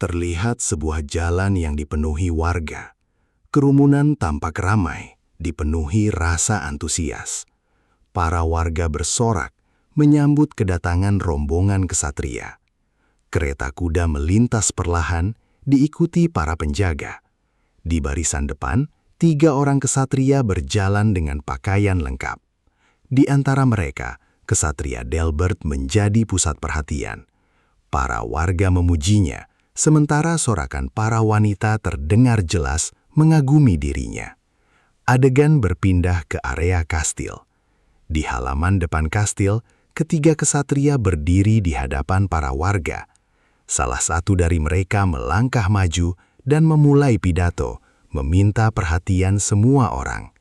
Terlihat sebuah jalan yang dipenuhi warga. Kerumunan tampak ramai, dipenuhi rasa antusias. Para warga bersorak menyambut kedatangan rombongan kesatria. Kereta kuda melintas perlahan, diikuti para penjaga. Di barisan depan, 3 orang kesatria berjalan dengan pakaian lengkap. Di antara mereka, kesatria Delbert menjadi pusat perhatian. Para warga memujinya, sementara sorakan para wanita terdengar jelas mengagumi dirinya. Adegan berpindah ke area kastil. Di halaman depan kastil, ketiga kesatria berdiri di hadapan para warga. Salah satu dari mereka melangkah maju dan memulai pidato, meminta perhatian semua orang.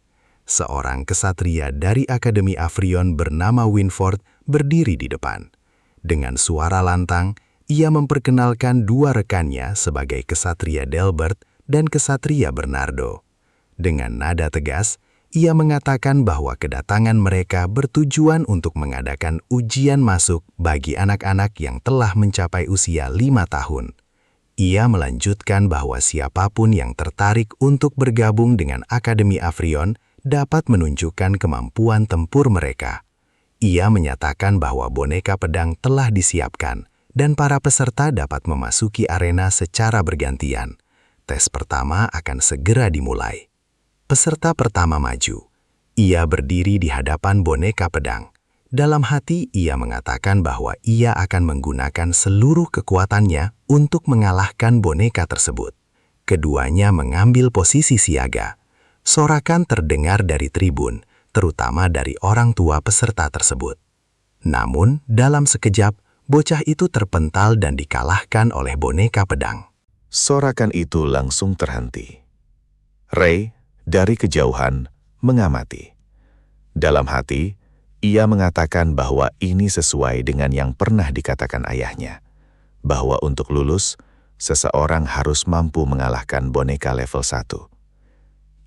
Seorang kesatria dari Akademi Afrion bernama Winford berdiri di depan. Dengan suara lantang, ia memperkenalkan 2 rekannya sebagai kesatria Delbert dan kesatria Bernardo. Dengan nada tegas, ia mengatakan bahwa kedatangan mereka bertujuan untuk mengadakan ujian masuk bagi anak-anak yang telah mencapai usia 5 tahun. Ia melanjutkan bahwa siapapun yang tertarik untuk bergabung dengan Akademi Afrion dapat menunjukkan kemampuan tempur mereka. Ia menyatakan bahwa boneka pedang telah disiapkan dan para peserta dapat memasuki arena secara bergantian. Tes pertama akan segera dimulai. Peserta pertama maju. Ia berdiri di hadapan boneka pedang. Dalam hati ia mengatakan bahwa ia akan menggunakan seluruh kekuatannya untuk mengalahkan boneka tersebut. Keduanya mengambil posisi siaga. Sorakan terdengar dari tribun, terutama dari orang tua peserta tersebut. Namun, dalam sekejap, bocah itu terpental dan dikalahkan oleh boneka pedang. Sorakan itu langsung terhenti. Ray, dari kejauhan, mengamati. Dalam hati, ia mengatakan bahwa ini sesuai dengan yang pernah dikatakan ayahnya, bahwa untuk lulus, seseorang harus mampu mengalahkan boneka level 1.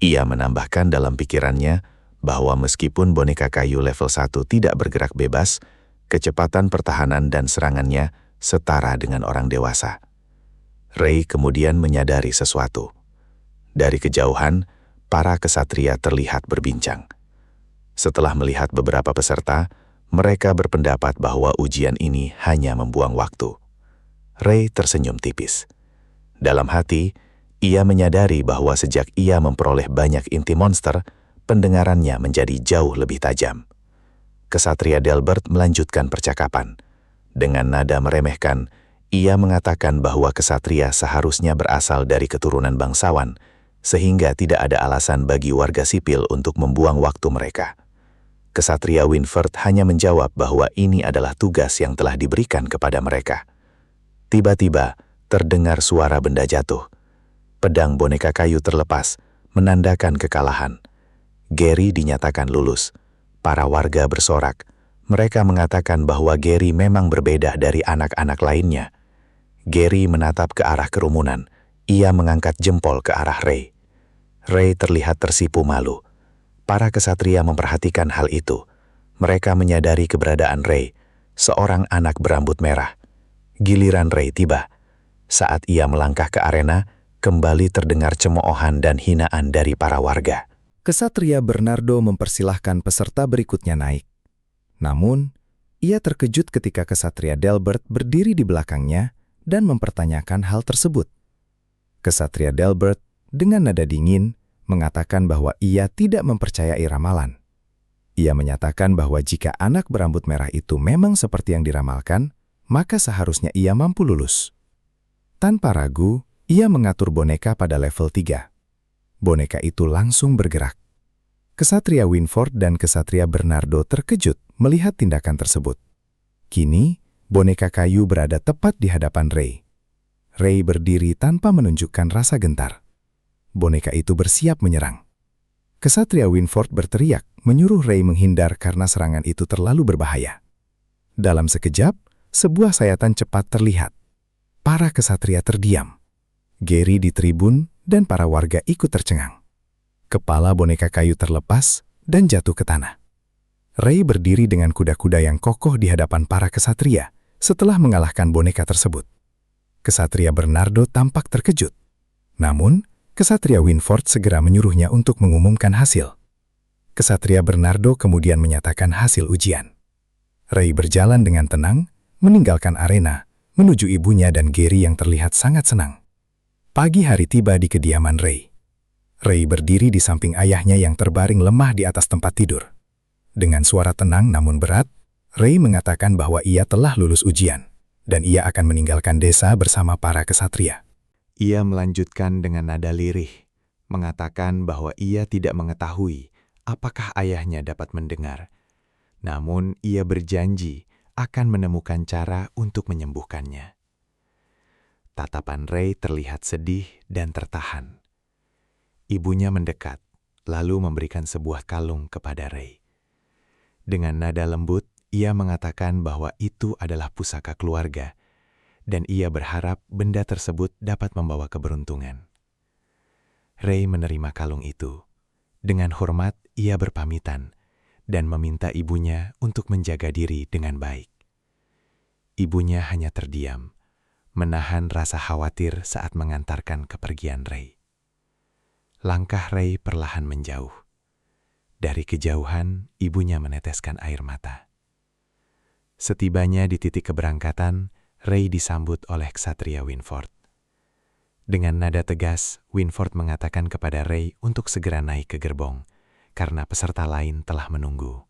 Ia menambahkan dalam pikirannya bahwa meskipun boneka kayu level 1 tidak bergerak bebas, kecepatan pertahanan dan serangannya setara dengan orang dewasa. Ray kemudian menyadari sesuatu. Dari kejauhan, para kesatria terlihat berbincang. Setelah melihat beberapa peserta, mereka berpendapat bahwa ujian ini hanya membuang waktu. Ray tersenyum tipis. Dalam hati, ia menyadari bahwa sejak ia memperoleh banyak inti monster, pendengarannya menjadi jauh lebih tajam. Kesatria Delbert melanjutkan percakapan. Dengan nada meremehkan, ia mengatakan bahwa kesatria seharusnya berasal dari keturunan bangsawan, sehingga tidak ada alasan bagi warga sipil untuk membuang waktu mereka. Kesatria Winford hanya menjawab bahwa ini adalah tugas yang telah diberikan kepada mereka. Tiba-tiba, terdengar suara benda jatuh. Pedang boneka kayu terlepas, menandakan kekalahan. Gary dinyatakan lulus. Para warga bersorak. Mereka mengatakan bahwa Gary memang berbeda dari anak-anak lainnya. Gary menatap ke arah kerumunan. Ia mengangkat jempol ke arah Ray. Ray terlihat tersipu malu. Para kesatria memperhatikan hal itu. Mereka menyadari keberadaan Ray, seorang anak berambut merah. Giliran Ray tiba. Saat ia melangkah ke arena, kembali terdengar cemoohan dan hinaan dari para warga. Kesatria Bernardo mempersilahkan peserta berikutnya naik. Namun, ia terkejut ketika kesatria Delbert berdiri di belakangnya dan mempertanyakan hal tersebut. Kesatria Delbert dengan nada dingin mengatakan bahwa ia tidak mempercayai ramalan. Ia menyatakan bahwa jika anak berambut merah itu memang seperti yang diramalkan, maka seharusnya ia mampu lulus. Tanpa ragu, ia mengatur boneka pada level 3. Boneka itu langsung bergerak. Kesatria Winford dan kesatria Bernardo terkejut melihat tindakan tersebut. Kini, boneka kayu berada tepat di hadapan Ray. Ray berdiri tanpa menunjukkan rasa gentar. Boneka itu bersiap menyerang. Kesatria Winford berteriak, menyuruh Ray menghindar karena serangan itu terlalu berbahaya. Dalam sekejap, sebuah sayatan cepat terlihat. Para kesatria terdiam. Gary di tribun dan para warga ikut tercengang. Kepala boneka kayu terlepas dan jatuh ke tanah. Ray berdiri dengan kuda-kuda yang kokoh di hadapan para kesatria setelah mengalahkan boneka tersebut. Kesatria Bernardo tampak terkejut. Namun, Kesatria Winford segera menyuruhnya untuk mengumumkan hasil. Kesatria Bernardo kemudian menyatakan hasil ujian. Ray berjalan dengan tenang, meninggalkan arena, menuju ibunya dan Gary yang terlihat sangat senang. Pagi hari tiba di kediaman Ray. Ray berdiri di samping ayahnya yang terbaring lemah di atas tempat tidur. Dengan suara tenang namun berat, Ray mengatakan bahwa ia telah lulus ujian, dan ia akan meninggalkan desa bersama para kesatria. Ia melanjutkan dengan nada lirih, mengatakan bahwa ia tidak mengetahui apakah ayahnya dapat mendengar. Namun ia berjanji akan menemukan cara untuk menyembuhkannya. Tatapan Ray terlihat sedih dan tertahan. Ibunya mendekat, lalu memberikan sebuah kalung kepada Ray. Dengan nada lembut, ia mengatakan bahwa itu adalah pusaka keluarga, dan ia berharap benda tersebut dapat membawa keberuntungan. Ray menerima kalung itu. Dengan hormat, ia berpamitan dan meminta ibunya untuk menjaga diri dengan baik. Ibunya hanya terdiam, menahan rasa khawatir saat mengantarkan kepergian Ray. Langkah Ray perlahan menjauh. Dari kejauhan, ibunya meneteskan air mata. Setibanya di titik keberangkatan, Ray disambut oleh Ksatria Winford. Dengan nada tegas, Winford mengatakan kepada Ray untuk segera naik ke gerbong, karena peserta lain telah menunggu.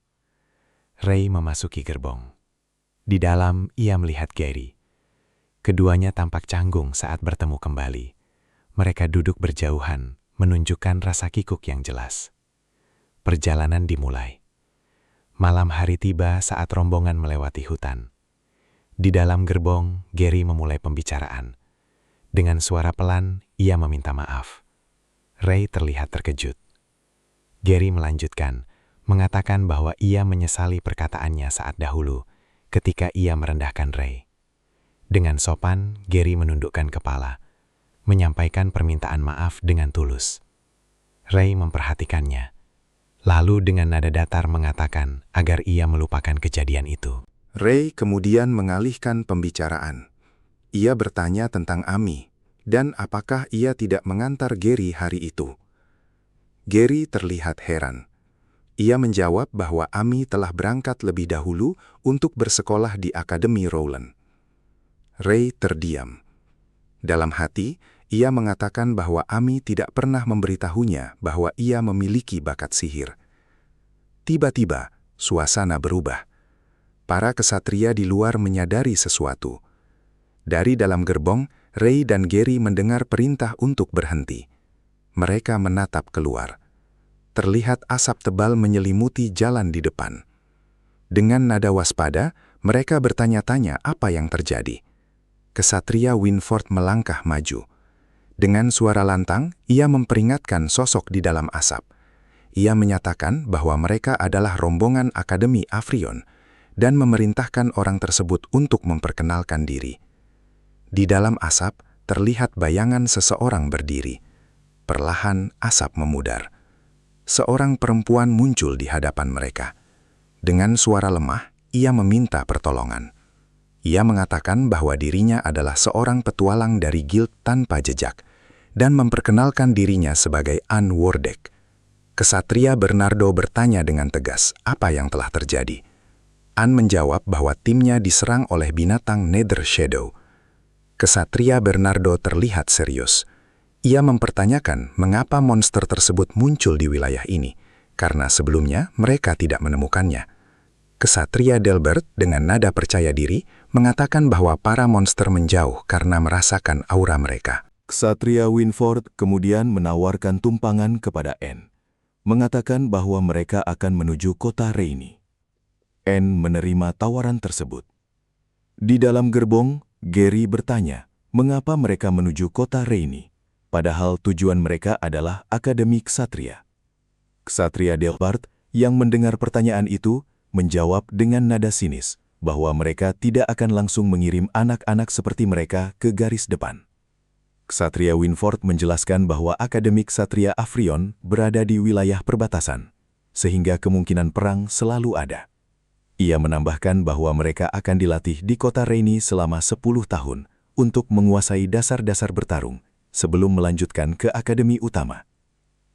Ray memasuki gerbong. Di dalam, ia melihat Gary. Keduanya tampak canggung saat bertemu kembali. Mereka duduk berjauhan, menunjukkan rasa kikuk yang jelas. Perjalanan dimulai. Malam hari tiba saat rombongan melewati hutan. Di dalam gerbong, Gary memulai pembicaraan. Dengan suara pelan, ia meminta maaf. Ray terlihat terkejut. Gary melanjutkan, mengatakan bahwa ia menyesali perkataannya saat dahulu, ketika ia merendahkan Ray. Dengan sopan, Gary menundukkan kepala, menyampaikan permintaan maaf dengan tulus. Ray memperhatikannya, lalu dengan nada datar mengatakan agar ia melupakan kejadian itu. Ray kemudian mengalihkan pembicaraan. Ia bertanya tentang Amy, dan apakah ia tidak mengantar Gary hari itu. Gary terlihat heran. Ia menjawab bahwa Amy telah berangkat lebih dahulu untuk bersekolah di Akademi Rowland. Ray terdiam. Dalam hati, ia mengatakan bahwa Amy tidak pernah memberitahunya bahwa ia memiliki bakat sihir. Tiba-tiba, suasana berubah. Para kesatria di luar menyadari sesuatu. Dari dalam gerbong, Ray dan Gary mendengar perintah untuk berhenti. Mereka menatap keluar. Terlihat asap tebal menyelimuti jalan di depan. Dengan nada waspada, mereka bertanya-tanya apa yang terjadi. Kesatria Winford melangkah maju. Dengan suara lantang, ia memperingatkan sosok di dalam asap. Ia menyatakan bahwa mereka adalah rombongan Akademi Afrion, dan memerintahkan orang tersebut untuk memperkenalkan diri. Di dalam asap, terlihat bayangan seseorang berdiri. Perlahan, asap memudar. Seorang perempuan muncul di hadapan mereka. Dengan suara lemah, ia meminta pertolongan. Ia mengatakan bahwa dirinya adalah seorang petualang dari Guild Tanpa Jejak, dan memperkenalkan dirinya sebagai Anne Wardek. Kesatria Bernardo bertanya dengan tegas apa yang telah terjadi. Anne menjawab bahwa timnya diserang oleh binatang Nether Shadow. Kesatria Bernardo terlihat serius. Ia mempertanyakan mengapa monster tersebut muncul di wilayah ini, karena sebelumnya mereka tidak menemukannya. Kesatria Delbert dengan nada percaya diri mengatakan bahwa para monster menjauh karena merasakan aura mereka. Ksatria Winford kemudian menawarkan tumpangan kepada Anne, mengatakan bahwa mereka akan menuju kota Rainy. Anne menerima tawaran tersebut. Di dalam gerbong, Gary bertanya mengapa mereka menuju kota Rainy, padahal tujuan mereka adalah Akademi Ksatria. Ksatria Delbert yang mendengar pertanyaan itu menjawab dengan nada sinis bahwa mereka tidak akan langsung mengirim anak-anak seperti mereka ke garis depan. Ksatria Winford menjelaskan bahwa Akademi Ksatria Afrion berada di wilayah perbatasan, sehingga kemungkinan perang selalu ada. Ia menambahkan bahwa mereka akan dilatih di kota Rainy selama 10 tahun untuk menguasai dasar-dasar bertarung sebelum melanjutkan ke akademi utama.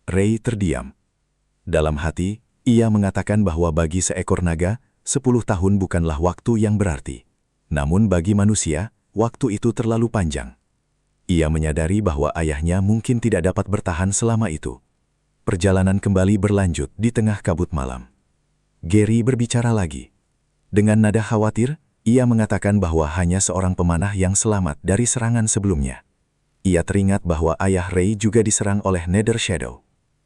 Ray terdiam. Dalam hati, ia mengatakan bahwa bagi seekor naga, 10 tahun bukanlah waktu yang berarti. Namun bagi manusia, waktu itu terlalu panjang. Ia menyadari bahwa ayahnya mungkin tidak dapat bertahan selama itu. Perjalanan kembali berlanjut di tengah kabut malam. Gary berbicara lagi. Dengan nada khawatir, ia mengatakan bahwa hanya seorang pemanah yang selamat dari serangan sebelumnya. Ia teringat bahwa ayah Ray juga diserang oleh Nether Shadow.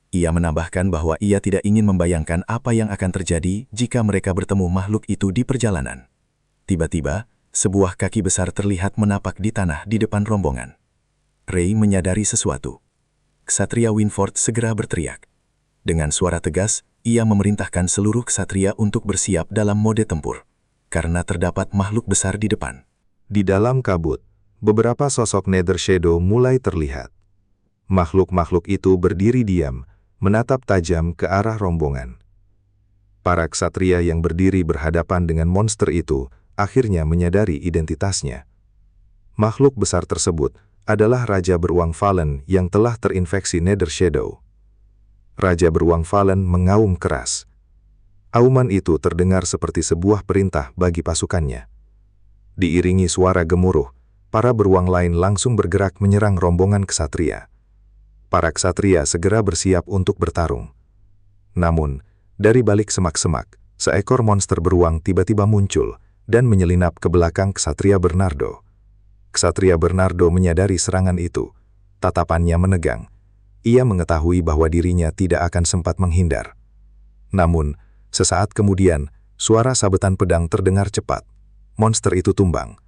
Ia menambahkan bahwa ia tidak ingin membayangkan apa yang akan terjadi jika mereka bertemu makhluk itu di perjalanan. Tiba-tiba, sebuah kaki besar terlihat menapak di tanah di depan rombongan. Ray menyadari sesuatu. Ksatria Winford segera berteriak. Dengan suara tegas, ia memerintahkan seluruh ksatria untuk bersiap dalam mode tempur, karena terdapat makhluk besar di depan. Di dalam kabut, beberapa sosok Nether Shadow mulai terlihat. Makhluk-makhluk itu berdiri diam, menatap tajam ke arah rombongan. Para ksatria yang berdiri berhadapan dengan monster itu akhirnya menyadari identitasnya. Makhluk besar tersebut adalah Raja Beruang Fallen yang telah terinfeksi Nether Shadow. Raja Beruang Fallen mengaum keras. Auman itu terdengar seperti sebuah perintah bagi pasukannya. Diiringi suara gemuruh, para beruang lain langsung bergerak menyerang rombongan ksatria. Para ksatria segera bersiap untuk bertarung. Namun, dari balik semak-semak, seekor monster beruang tiba-tiba muncul dan menyelinap ke belakang ksatria Bernardo. Ksatria Bernardo menyadari serangan itu. Tatapannya menegang. Ia mengetahui bahwa dirinya tidak akan sempat menghindar. Namun, sesaat kemudian, suara sabetan pedang terdengar cepat. Monster itu tumbang.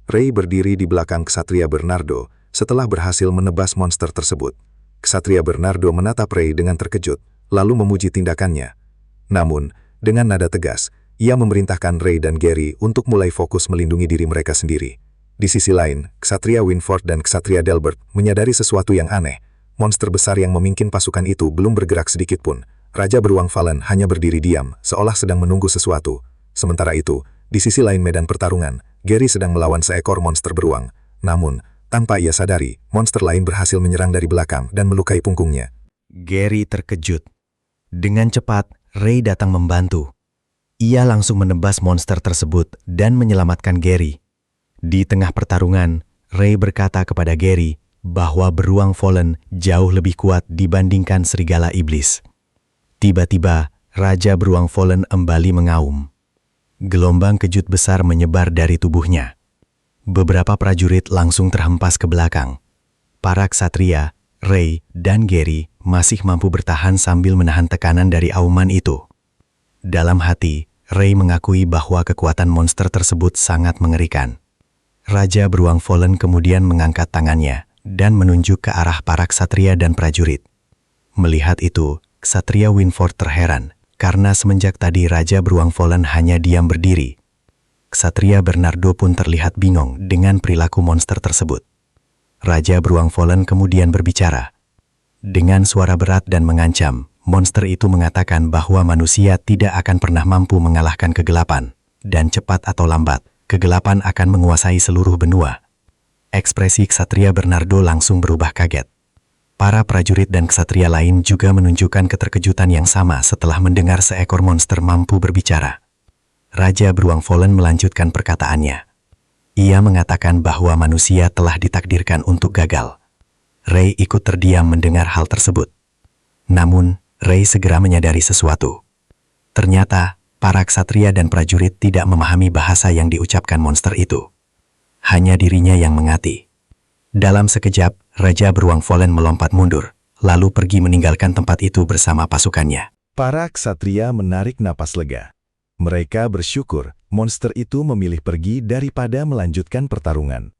Ray berdiri di belakang ksatria Bernardo setelah berhasil menebas monster tersebut. Ksatria Bernardo menatap Ray dengan terkejut, lalu memuji tindakannya. Namun, dengan nada tegas, ia memerintahkan Ray dan Gary untuk mulai fokus melindungi diri mereka sendiri. Di sisi lain, Ksatria Winford dan Ksatria Delbert menyadari sesuatu yang aneh. Monster besar yang memimpin pasukan itu belum bergerak sedikit pun. Raja Beruang Fallen hanya berdiri diam, seolah sedang menunggu sesuatu. Sementara itu, di sisi lain medan pertarungan, Gary sedang melawan seekor monster beruang. Namun, tanpa ia sadari, monster lain berhasil menyerang dari belakang dan melukai punggungnya. Gary terkejut. Dengan cepat, Ray datang membantu. Ia langsung menebas monster tersebut dan menyelamatkan Gary. Di tengah pertarungan, Ray berkata kepada Gary bahwa beruang Fallen jauh lebih kuat dibandingkan serigala iblis. Tiba-tiba, Raja Beruang Fallen kembali mengaum. Gelombang kejut besar menyebar dari tubuhnya. Beberapa prajurit langsung terhempas ke belakang. Para ksatria, Ray, dan Gary masih mampu bertahan sambil menahan tekanan dari auman itu. Dalam hati, Ray mengakui bahwa kekuatan monster tersebut sangat mengerikan. Raja Beruang Fallen kemudian mengangkat tangannya dan menunjuk ke arah para ksatria dan prajurit. Melihat itu, Ksatria Winford terheran, karena semenjak tadi Raja Beruang Fallen hanya diam berdiri. Ksatria Bernardo pun terlihat bingung dengan perilaku monster tersebut. Raja Beruang Fallen kemudian berbicara. Dengan suara berat dan mengancam, monster itu mengatakan bahwa manusia tidak akan pernah mampu mengalahkan kegelapan, dan cepat atau lambat, kegelapan akan menguasai seluruh benua. Ekspresi Ksatria Bernardo langsung berubah kaget. Para prajurit dan ksatria lain juga menunjukkan keterkejutan yang sama setelah mendengar seekor monster mampu berbicara. Raja Beruang Fallen melanjutkan perkataannya. Ia mengatakan bahwa manusia telah ditakdirkan untuk gagal. Ray ikut terdiam mendengar hal tersebut. Namun, Ray segera menyadari sesuatu. Ternyata, para ksatria dan prajurit tidak memahami bahasa yang diucapkan monster itu. Hanya dirinya yang mengerti. Dalam sekejap, Raja Beruang Fallen melompat mundur, lalu pergi meninggalkan tempat itu bersama pasukannya. Para ksatria menarik napas lega. Mereka bersyukur monster itu memilih pergi daripada melanjutkan pertarungan.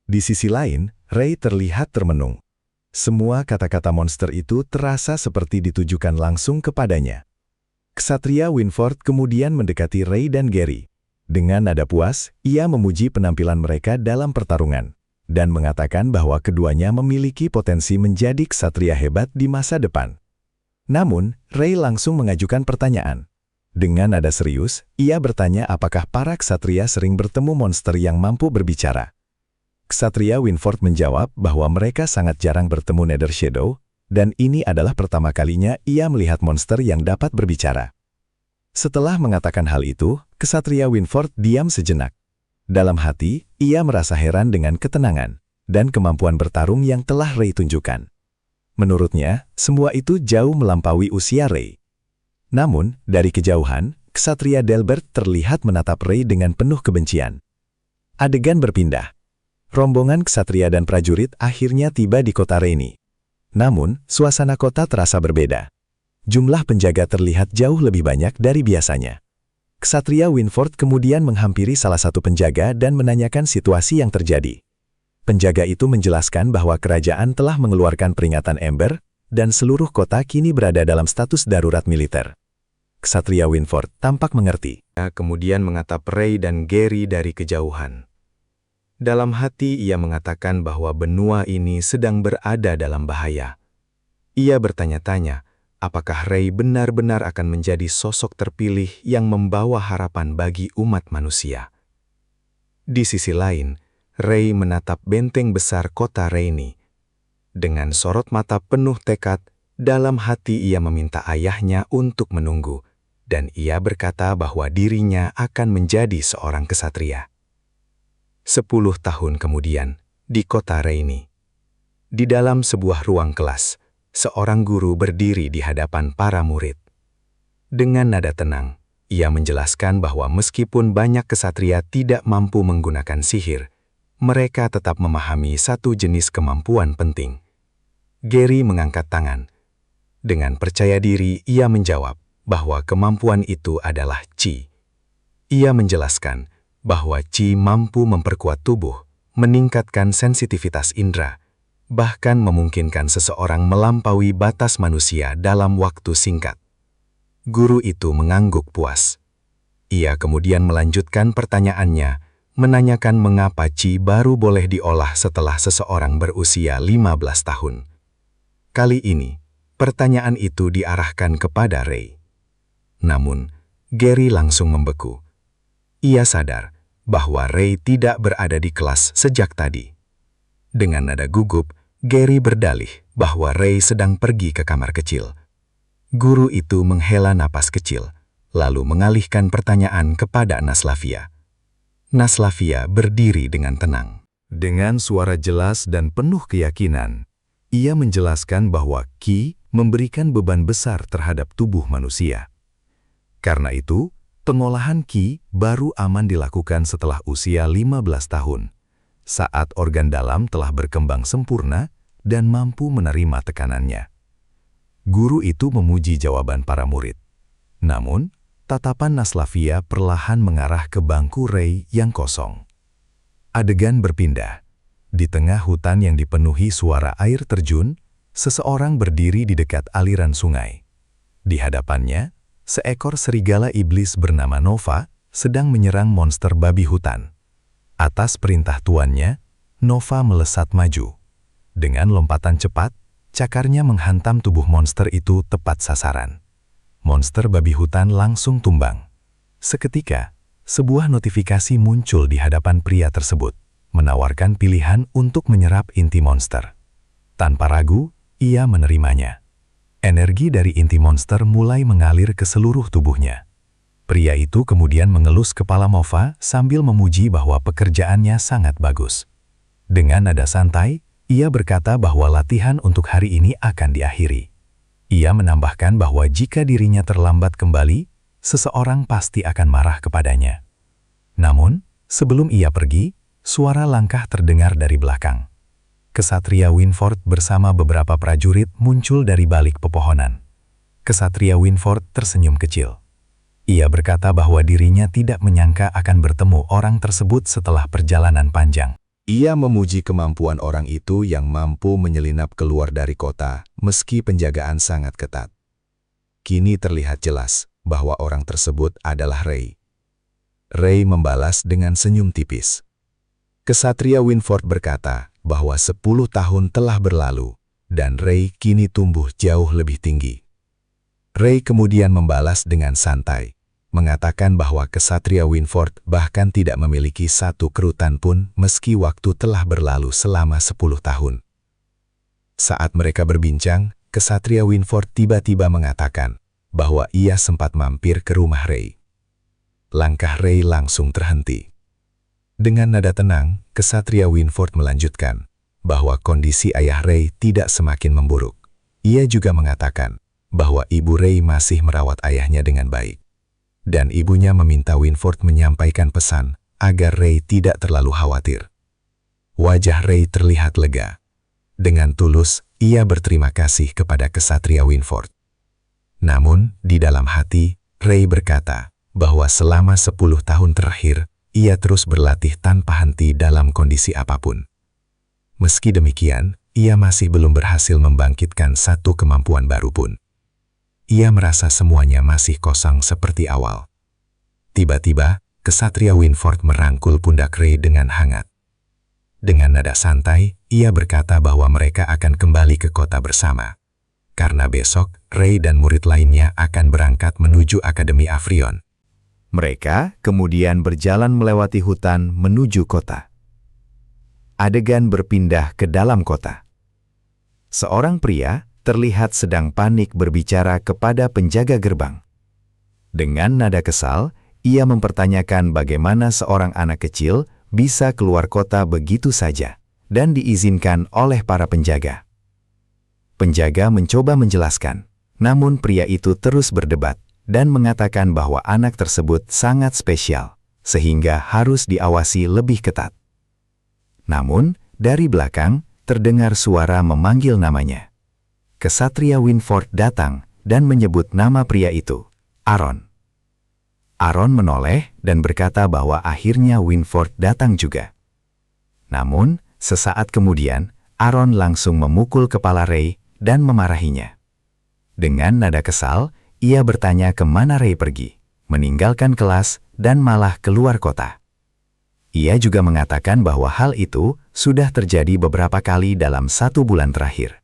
Di sisi lain, Ray terlihat termenung. Semua kata-kata monster itu terasa seperti ditujukan langsung kepadanya. Ksatria Winford kemudian mendekati Ray dan Gary. Dengan nada puas, ia memuji penampilan mereka dalam pertarungan, dan mengatakan bahwa keduanya memiliki potensi menjadi ksatria hebat di masa depan. Namun, Ray langsung mengajukan pertanyaan. Dengan nada serius, ia bertanya apakah para ksatria sering bertemu monster yang mampu berbicara. Ksatria Winford menjawab bahwa mereka sangat jarang bertemu Nether Shadow, dan ini adalah pertama kalinya ia melihat monster yang dapat berbicara. Setelah mengatakan hal itu, Ksatria Winford diam sejenak. Dalam hati, ia merasa heran dengan ketenangan dan kemampuan bertarung yang telah Ray tunjukkan. Menurutnya, semua itu jauh melampaui usia Ray. Namun, dari kejauhan, Ksatria Delbert terlihat menatap Ray dengan penuh kebencian. Adegan berpindah. Rombongan ksatria dan prajurit akhirnya tiba di kota Reni. Namun, suasana kota terasa berbeda. Jumlah penjaga terlihat jauh lebih banyak dari biasanya. Ksatria Winford kemudian menghampiri salah satu penjaga dan menanyakan situasi yang terjadi. Penjaga itu menjelaskan bahwa kerajaan telah mengeluarkan peringatan ember, dan seluruh kota kini berada dalam status darurat militer. Ksatria Winford tampak mengerti. Kemudian mengatap Ray dan Gary dari kejauhan. Dalam hati ia mengatakan bahwa benua ini sedang berada dalam bahaya. Ia bertanya-tanya, apakah Ray benar-benar akan menjadi sosok terpilih yang membawa harapan bagi umat manusia. Di sisi lain, Ray menatap benteng besar kota Reni. Dengan sorot mata penuh tekad, dalam hati ia meminta ayahnya untuk menunggu, dan ia berkata bahwa dirinya akan menjadi seorang ksatria. 10 tahun kemudian, di kota Reni. Di dalam sebuah ruang kelas, seorang guru berdiri di hadapan para murid. Dengan nada tenang, ia menjelaskan bahwa meskipun banyak ksatria tidak mampu menggunakan sihir, mereka tetap memahami satu jenis kemampuan penting. Gary mengangkat tangan. Dengan percaya diri, ia menjawab bahwa kemampuan itu adalah Qi. Ia menjelaskan bahwa Qi mampu memperkuat tubuh, meningkatkan sensitivitas indera, bahkan memungkinkan seseorang melampaui batas manusia dalam waktu singkat. Guru itu mengangguk puas. Ia kemudian melanjutkan pertanyaannya, menanyakan mengapa Qi baru boleh diolah setelah seseorang berusia 15 tahun. Kali ini, pertanyaan itu diarahkan kepada Ray. Namun, Gary langsung membeku. Ia sadar bahwa Ray tidak berada di kelas sejak tadi. Dengan nada gugup, Gary berdalih bahwa Ray sedang pergi ke kamar kecil. Guru itu menghela napas kecil, lalu mengalihkan pertanyaan kepada Naslavia. Naslavia berdiri dengan tenang. Dengan suara jelas dan penuh keyakinan, ia menjelaskan bahwa Qi memberikan beban besar terhadap tubuh manusia. Karena itu, pengolahan Qi baru aman dilakukan setelah usia 15 tahun, saat organ dalam telah berkembang sempurna dan mampu menerima tekanannya. Guru itu memuji jawaban para murid. Namun, tatapan Naslavia perlahan mengarah ke bangku Ray yang kosong. Adegan berpindah. Di tengah hutan yang dipenuhi suara air terjun, seseorang berdiri di dekat aliran sungai. Di hadapannya, seekor serigala iblis bernama Nova sedang menyerang monster babi hutan. Atas perintah tuannya, Nova melesat maju. Dengan lompatan cepat, cakarnya menghantam tubuh monster itu tepat sasaran. Monster babi hutan langsung tumbang. Seketika, sebuah notifikasi muncul di hadapan pria tersebut, menawarkan pilihan untuk menyerap inti monster. Tanpa ragu, ia menerimanya. Energi dari inti monster mulai mengalir ke seluruh tubuhnya. Pria itu kemudian mengelus kepala Nova sambil memuji bahwa pekerjaannya sangat bagus. Dengan nada santai, ia berkata bahwa latihan untuk hari ini akan diakhiri. Ia menambahkan bahwa jika dirinya terlambat kembali, seseorang pasti akan marah kepadanya. Namun, sebelum ia pergi, suara langkah terdengar dari belakang. Ksatria Winford bersama beberapa prajurit muncul dari balik pepohonan. Ksatria Winford tersenyum kecil. Ia berkata bahwa dirinya tidak menyangka akan bertemu orang tersebut setelah perjalanan panjang. Ia memuji kemampuan orang itu yang mampu menyelinap keluar dari kota meski penjagaan sangat ketat. Kini terlihat jelas bahwa orang tersebut adalah Ray. Ray membalas dengan senyum tipis. Ksatria Winford berkata bahwa 10 tahun telah berlalu dan Ray kini tumbuh jauh lebih tinggi. Ray kemudian membalas dengan santai, mengatakan bahwa Ksatria Winford bahkan tidak memiliki satu kerutan pun meski waktu telah berlalu selama 10 tahun. Saat mereka berbincang, Ksatria Winford tiba-tiba mengatakan bahwa ia sempat mampir ke rumah Ray. Langkah Ray langsung terhenti. Dengan nada tenang, Ksatria Winford melanjutkan bahwa kondisi ayah Ray tidak semakin memburuk. Ia juga mengatakan bahwa ibu Ray masih merawat ayahnya dengan baik. Dan ibunya meminta Winford menyampaikan pesan agar Ray tidak terlalu khawatir. Wajah Ray terlihat lega. Dengan tulus, ia berterima kasih kepada Ksatria Winford. Namun, di dalam hati, Ray berkata bahwa selama 10 tahun terakhir, ia terus berlatih tanpa henti dalam kondisi apapun. Meski demikian, ia masih belum berhasil membangkitkan satu kemampuan baru pun. Ia merasa semuanya masih kosong seperti awal. Tiba-tiba, Ksatria Winford merangkul pundak Ray dengan hangat. Dengan nada santai, ia berkata bahwa mereka akan kembali ke kota bersama. Karena besok, Ray dan murid lainnya akan berangkat menuju Akademi Afrion. Mereka kemudian berjalan melewati hutan menuju kota. Adegan berpindah ke dalam kota. Seorang pria terlihat sedang panik berbicara kepada penjaga gerbang. Dengan nada kesal, ia mempertanyakan bagaimana seorang anak kecil bisa keluar kota begitu saja dan diizinkan oleh para penjaga. Penjaga mencoba menjelaskan, namun pria itu terus berdebat dan mengatakan bahwa anak tersebut sangat spesial, sehingga harus diawasi lebih ketat. Namun, dari belakang, terdengar suara memanggil namanya. Ksatria Winford datang dan menyebut nama pria itu, Aaron. Aaron menoleh dan berkata bahwa akhirnya Winford datang juga. Namun, sesaat kemudian, Aaron langsung memukul kepala Ray dan memarahinya. Dengan nada kesal, ia bertanya kemana Ray pergi, meninggalkan kelas dan malah keluar kota. Ia juga mengatakan bahwa hal itu sudah terjadi beberapa kali dalam 1 bulan terakhir.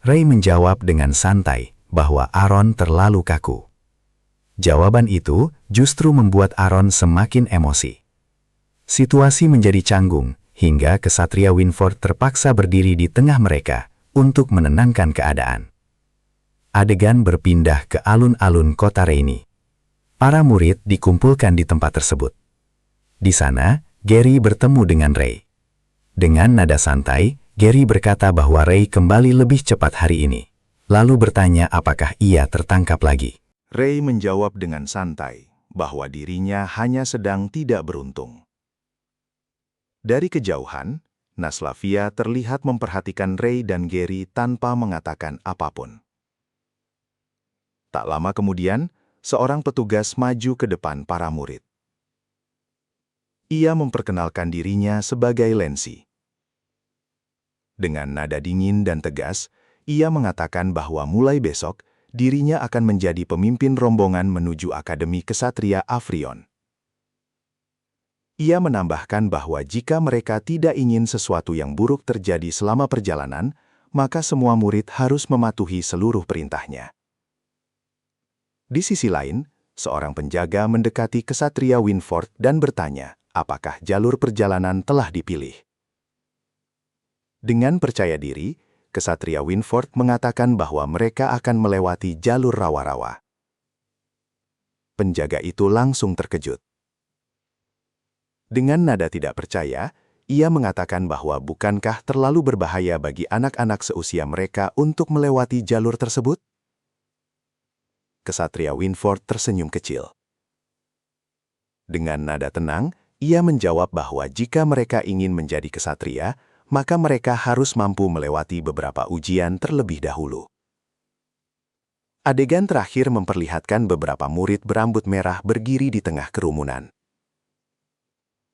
Ray menjawab dengan santai bahwa Aaron terlalu kaku. Jawaban itu justru membuat Aaron semakin emosi. Situasi menjadi canggung hingga Ksatria Winford terpaksa berdiri di tengah mereka untuk menenangkan keadaan. Adegan berpindah ke alun-alun kota Rainy. Para murid dikumpulkan di tempat tersebut. Di sana, Gary bertemu dengan Ray. Dengan nada santai, Gary berkata bahwa Ray kembali lebih cepat hari ini, lalu bertanya apakah ia tertangkap lagi. Ray menjawab dengan santai bahwa dirinya hanya sedang tidak beruntung. Dari kejauhan, Naslavia terlihat memperhatikan Ray dan Gary tanpa mengatakan apapun. Tak lama kemudian, seorang petugas maju ke depan para murid. Ia memperkenalkan dirinya sebagai Lensi. Dengan nada dingin dan tegas, ia mengatakan bahwa mulai besok, dirinya akan menjadi pemimpin rombongan menuju Akademi Ksatria Afrion. Ia menambahkan bahwa jika mereka tidak ingin sesuatu yang buruk terjadi selama perjalanan, maka semua murid harus mematuhi seluruh perintahnya. Di sisi lain, seorang penjaga mendekati Ksatria Winford dan bertanya, apakah jalur perjalanan telah dipilih. Dengan percaya diri, Ksatria Winford mengatakan bahwa mereka akan melewati jalur rawa-rawa. Penjaga itu langsung terkejut. Dengan nada tidak percaya, ia mengatakan bahwa bukankah terlalu berbahaya bagi anak-anak seusia mereka untuk melewati jalur tersebut? Ksatria Winford tersenyum kecil. Dengan nada tenang, ia menjawab bahwa jika mereka ingin menjadi ksatria, maka mereka harus mampu melewati beberapa ujian terlebih dahulu. Adegan terakhir memperlihatkan beberapa murid berambut merah berdiri di tengah kerumunan.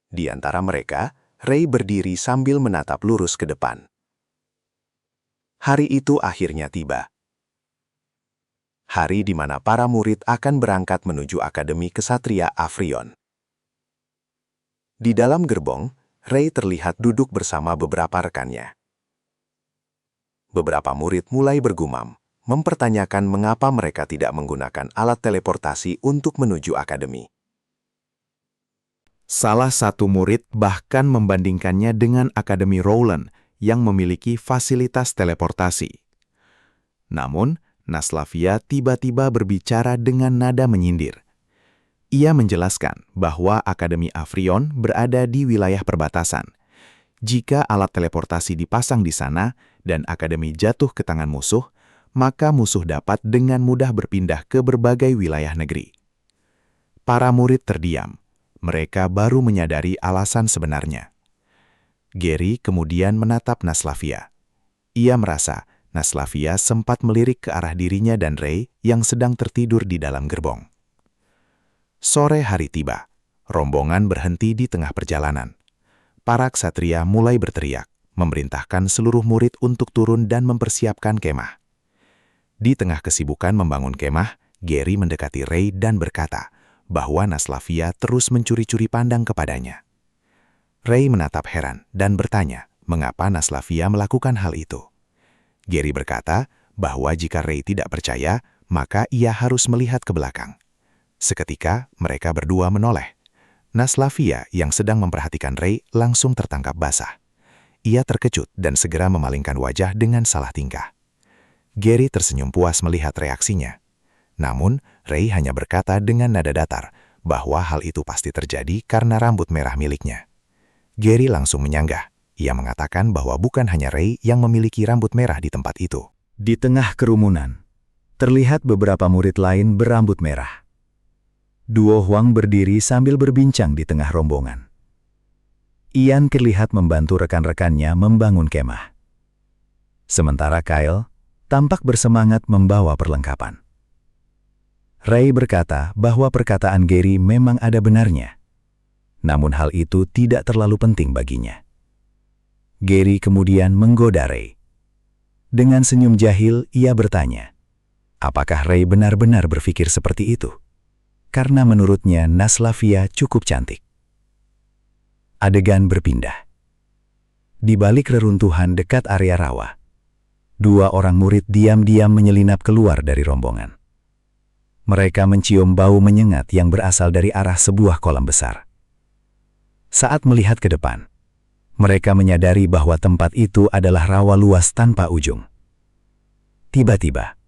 Di antara mereka, Ray berdiri sambil menatap lurus ke depan. Hari itu akhirnya tiba. Hari di mana para murid akan berangkat menuju Akademi Ksatria Afrion. Di dalam gerbong, Ray terlihat duduk bersama beberapa rekannya. Beberapa murid mulai bergumam, mempertanyakan mengapa mereka tidak menggunakan alat teleportasi untuk menuju akademi. Salah satu murid bahkan membandingkannya dengan Akademi Rowland yang memiliki fasilitas teleportasi. Namun, Naslavia tiba-tiba berbicara dengan nada menyindir. Ia menjelaskan bahwa Akademi Afrion berada di wilayah perbatasan. Jika alat teleportasi dipasang di sana dan Akademi jatuh ke tangan musuh, maka musuh dapat dengan mudah berpindah ke berbagai wilayah negeri. Para murid terdiam. Mereka baru menyadari alasan sebenarnya. Gary kemudian menatap Naslavia. Ia merasa Naslavia sempat melirik ke arah dirinya dan Ray yang sedang tertidur di dalam gerbong. Sore hari tiba. Rombongan berhenti di tengah perjalanan. Para ksatria mulai berteriak, memerintahkan seluruh murid untuk turun dan mempersiapkan kemah. Di tengah kesibukan membangun kemah, Gary mendekati Ray dan berkata bahwa Naslavia terus mencuri-curi pandang kepadanya. Ray menatap heran dan bertanya mengapa Naslavia melakukan hal itu. Gary berkata bahwa jika Ray tidak percaya, maka ia harus melihat ke belakang. Seketika, mereka berdua menoleh. Naslavia yang sedang memperhatikan Ray langsung tertangkap basah. Ia terkejut dan segera memalingkan wajah dengan salah tingkah. Gary tersenyum puas melihat reaksinya. Namun, Ray hanya berkata dengan nada datar bahwa hal itu pasti terjadi karena rambut merah miliknya. Gary langsung menyanggah. Ia mengatakan bahwa bukan hanya Ray yang memiliki rambut merah di tempat itu. Di tengah kerumunan, terlihat beberapa murid lain berambut merah. Duo Huang berdiri sambil berbincang di tengah rombongan. Ian terlihat membantu rekan-rekannya membangun kemah. Sementara Kyle tampak bersemangat membawa perlengkapan. Ray berkata bahwa perkataan Gary memang ada benarnya. Namun hal itu tidak terlalu penting baginya. Gary kemudian menggoda Ray. Dengan senyum jahil, ia bertanya, apakah Ray benar-benar berpikir seperti itu? Karena menurutnya Naslavia cukup cantik. Adegan berpindah. Di balik reruntuhan dekat area rawa, dua orang murid diam-diam menyelinap keluar dari rombongan. Mereka mencium bau menyengat yang berasal dari arah sebuah kolam besar. Saat melihat ke depan, mereka menyadari bahwa tempat itu adalah rawa luas tanpa ujung. Tiba-tiba,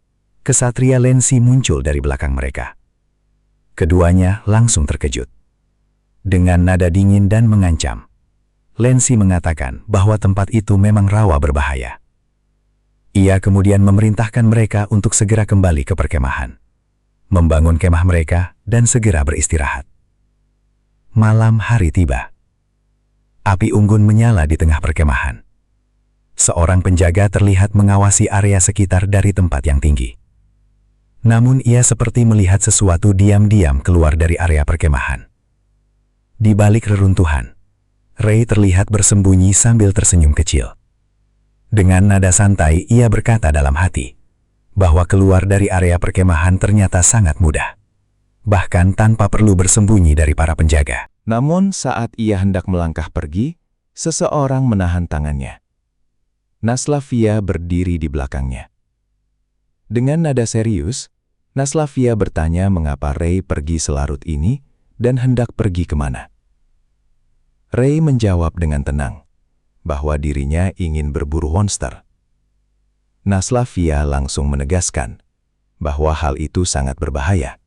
kesatria Lensi muncul dari belakang mereka. Keduanya langsung terkejut. Dengan nada dingin dan mengancam, Lensi mengatakan bahwa tempat itu memang rawa berbahaya. Ia kemudian memerintahkan mereka untuk segera kembali ke perkemahan, membangun kemah mereka, dan segera beristirahat. Malam hari tiba. Api unggun menyala di tengah perkemahan. Seorang penjaga terlihat mengawasi area sekitar dari tempat yang tinggi. Namun ia seperti melihat sesuatu diam-diam keluar dari area perkemahan. Di balik reruntuhan, Ray terlihat bersembunyi sambil tersenyum kecil. Dengan nada santai ia berkata dalam hati, bahwa keluar dari area perkemahan ternyata sangat mudah. Bahkan tanpa perlu bersembunyi dari para penjaga. Namun saat ia hendak melangkah pergi, seseorang menahan tangannya. Naslavia berdiri di belakangnya. Dengan nada serius, Naslavia bertanya mengapa Ray pergi selarut ini dan hendak pergi kemana. Ray menjawab dengan tenang, bahwa dirinya ingin berburu monster. Naslavia langsung menegaskan bahwa hal itu sangat berbahaya,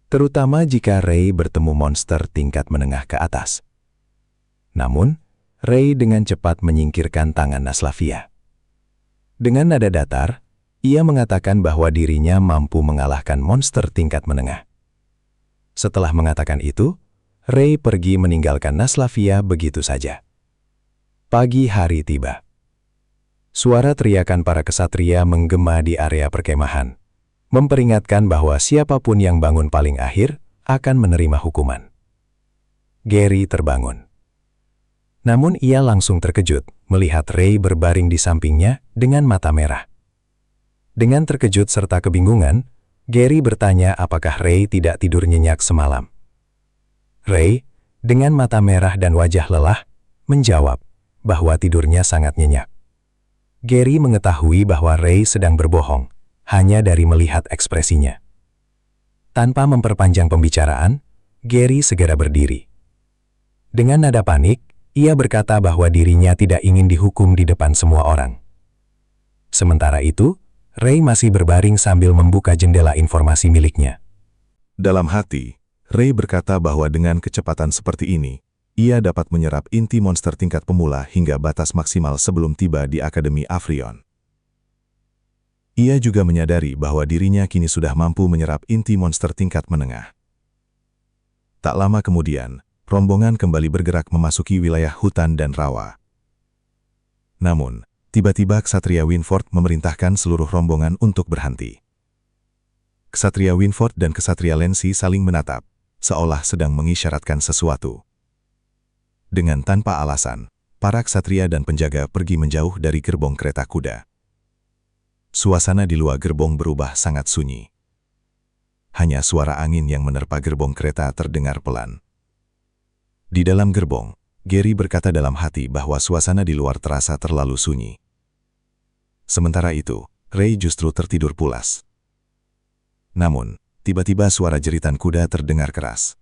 terutama jika Ray bertemu monster tingkat menengah ke atas. Namun, Ray dengan cepat menyingkirkan tangan Naslavia. Dengan nada datar, ia mengatakan bahwa dirinya mampu mengalahkan monster tingkat menengah. Setelah mengatakan itu, Ray pergi meninggalkan Naslavia begitu saja. Pagi hari tiba. Suara teriakan para kesatria menggema di area perkemahan, memperingatkan bahwa siapapun yang bangun paling akhir akan menerima hukuman. Gary terbangun. Namun ia langsung terkejut melihat Ray berbaring di sampingnya dengan mata merah. Dengan terkejut serta kebingungan, Gary bertanya apakah Ray tidak tidur nyenyak semalam. Ray, dengan mata merah dan wajah lelah, menjawab bahwa tidurnya sangat nyenyak. Gary mengetahui bahwa Ray sedang berbohong, hanya dari melihat ekspresinya. Tanpa memperpanjang pembicaraan, Gary segera berdiri. Dengan nada panik, ia berkata bahwa dirinya tidak ingin dihukum di depan semua orang. Sementara itu, Ray masih berbaring sambil membuka jendela informasi miliknya. Dalam hati, Ray berkata bahwa dengan kecepatan seperti ini, ia dapat menyerap inti monster tingkat pemula hingga batas maksimal sebelum tiba di Akademi Aphrion. Ia juga menyadari bahwa dirinya kini sudah mampu menyerap inti monster tingkat menengah. Tak lama kemudian, rombongan kembali bergerak memasuki wilayah hutan dan rawa. Namun, tiba-tiba Ksatria Winford memerintahkan seluruh rombongan untuk berhenti. Ksatria Winford dan Ksatria Lensi saling menatap, seolah sedang mengisyaratkan sesuatu. Dengan tanpa alasan, para ksatria dan penjaga pergi menjauh dari gerbong kereta kuda. Suasana di luar gerbong berubah sangat sunyi. Hanya suara angin yang menerpa gerbong kereta terdengar pelan. Di dalam gerbong, Gary berkata dalam hati bahwa suasana di luar terasa terlalu sunyi. Sementara itu, Ray justru tertidur pulas. Namun, tiba-tiba suara jeritan kuda terdengar keras.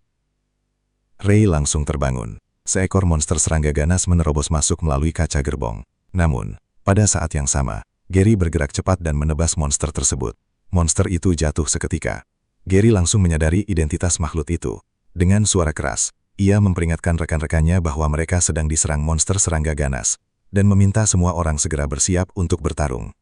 Ray langsung terbangun. Seekor monster serangga ganas menerobos masuk melalui kaca gerbong. Namun, pada saat yang sama, Gary bergerak cepat dan menebas monster tersebut. Monster itu jatuh seketika. Gary langsung menyadari identitas makhluk itu. Dengan suara keras, ia memperingatkan rekan-rekannya bahwa mereka sedang diserang monster serangga ganas, dan meminta semua orang segera bersiap untuk bertarung.